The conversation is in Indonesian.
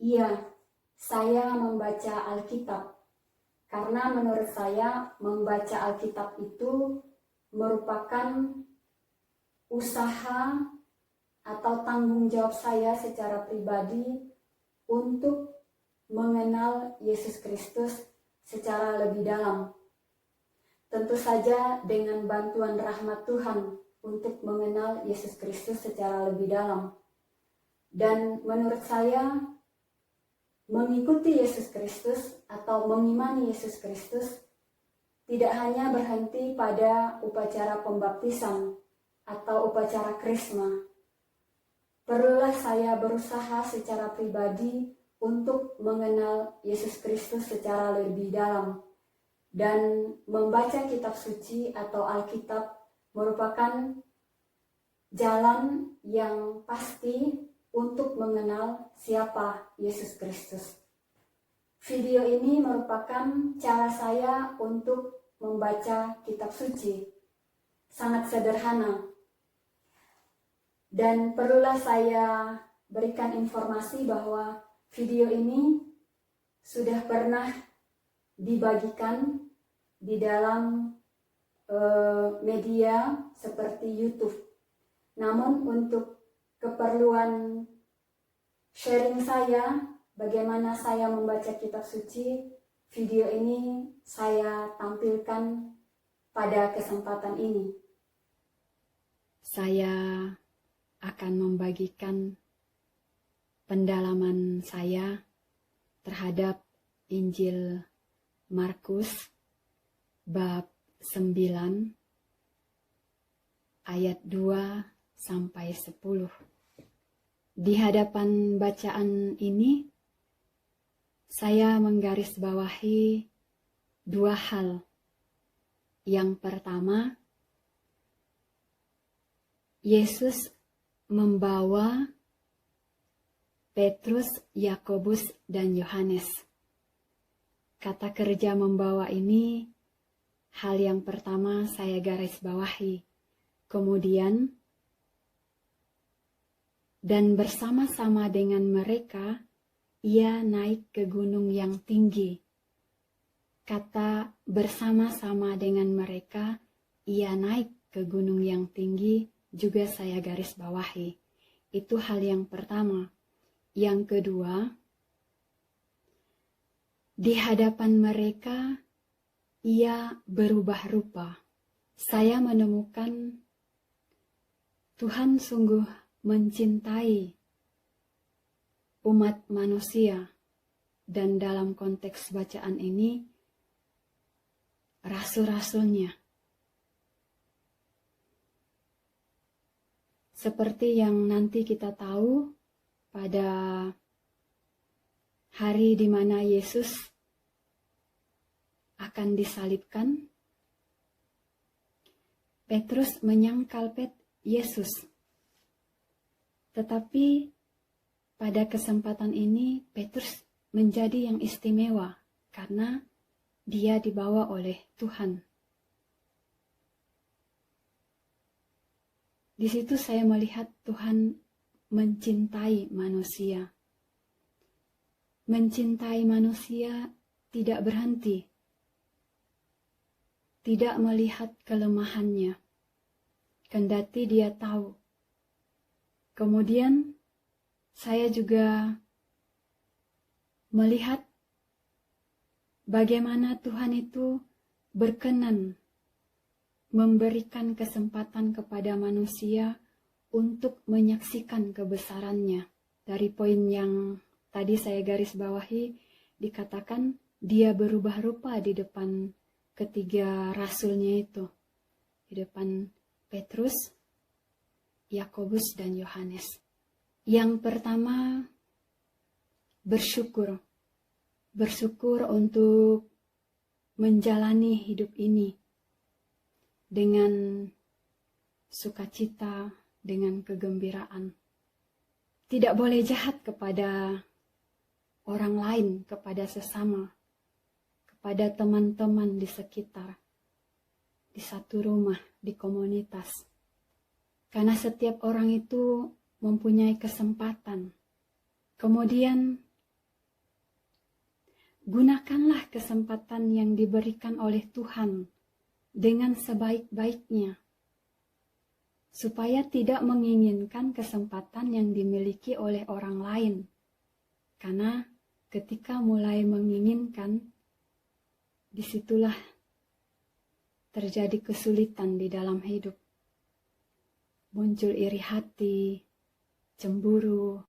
Iya, saya membaca Alkitab. Karena menurut saya membaca Alkitab itu merupakan usaha atau tanggung jawab saya secara pribadi untuk mengenal Yesus Kristus secara lebih dalam. Tentu saja dengan bantuan rahmat Tuhan untuk mengenal Yesus Kristus secara lebih dalam. Dan menurut saya mengikuti Yesus Kristus atau mengimani Yesus Kristus tidak hanya berhenti pada upacara pembaptisan atau upacara krisma. Perlulah saya berusaha secara pribadi untuk mengenal Yesus Kristus secara lebih dalam. Dan membaca kitab suci atau Alkitab merupakan jalan yang pasti untuk mengenal siapa Yesus Kristus. Video ini merupakan cara saya untuk membaca kitab suci. Sangat sederhana. Dan perlulah saya berikan informasi bahwa video ini sudah pernah dibagikan di dalam media seperti YouTube. Namun untuk keperluan sharing saya, bagaimana saya membaca kitab suci, video ini saya tampilkan pada kesempatan ini. Saya akan membagikan pendalaman saya terhadap Injil Markus bab 9 ayat 2 sampai 10. Di hadapan bacaan ini saya menggarisbawahi dua hal. Yang pertama, Yesus membawa Petrus, Yakobus, dan Yohanes. Kata kerja membawa ini hal yang pertama saya garis bawahi. Kemudian, dan bersama-sama dengan mereka, ia naik ke gunung yang tinggi. Kata bersama-sama dengan mereka, ia naik ke gunung yang tinggi, juga saya garis bawahi. Itu hal yang pertama. Yang kedua, di hadapan mereka, ia berubah rupa. Saya menemukan Tuhan sungguh mencintai umat manusia, dan dalam konteks bacaan ini, rasul-rasulnya. Seperti yang nanti kita tahu pada hari di mana Yesus akan disalibkan, Petrus menyangkal Yesus. Tetapi pada kesempatan ini Petrus menjadi yang istimewa karena dia dibawa oleh Tuhan. Di situ saya melihat Tuhan mencintai manusia. Mencintai manusia tidak berhenti, tidak melihat kelemahannya, kendati dia tahu. Kemudian saya juga melihat bagaimana Tuhan itu berkenan memberikan kesempatan kepada manusia untuk menyaksikan kebesarannya. Dari poin yang tadi saya garis bawahi, dikatakan dia berubah rupa di depan ketiga rasulnya itu. Di depan Petrus, Yakobus, dan Yohanes. Yang pertama, bersyukur. Bersyukur untuk menjalani hidup ini dengan sukacita, dengan kegembiraan. Tidak boleh jahat kepada orang lain, kepada sesama, kepada teman-teman di sekitar, di satu rumah, di komunitas. Karena setiap orang itu mempunyai kesempatan. Kemudian gunakanlah kesempatan yang diberikan oleh Tuhan dengan sebaik-baiknya, supaya tidak menginginkan kesempatan yang dimiliki oleh orang lain. Karena ketika mulai menginginkan, disitulah terjadi kesulitan di dalam hidup. Muncul iri hati, cemburu,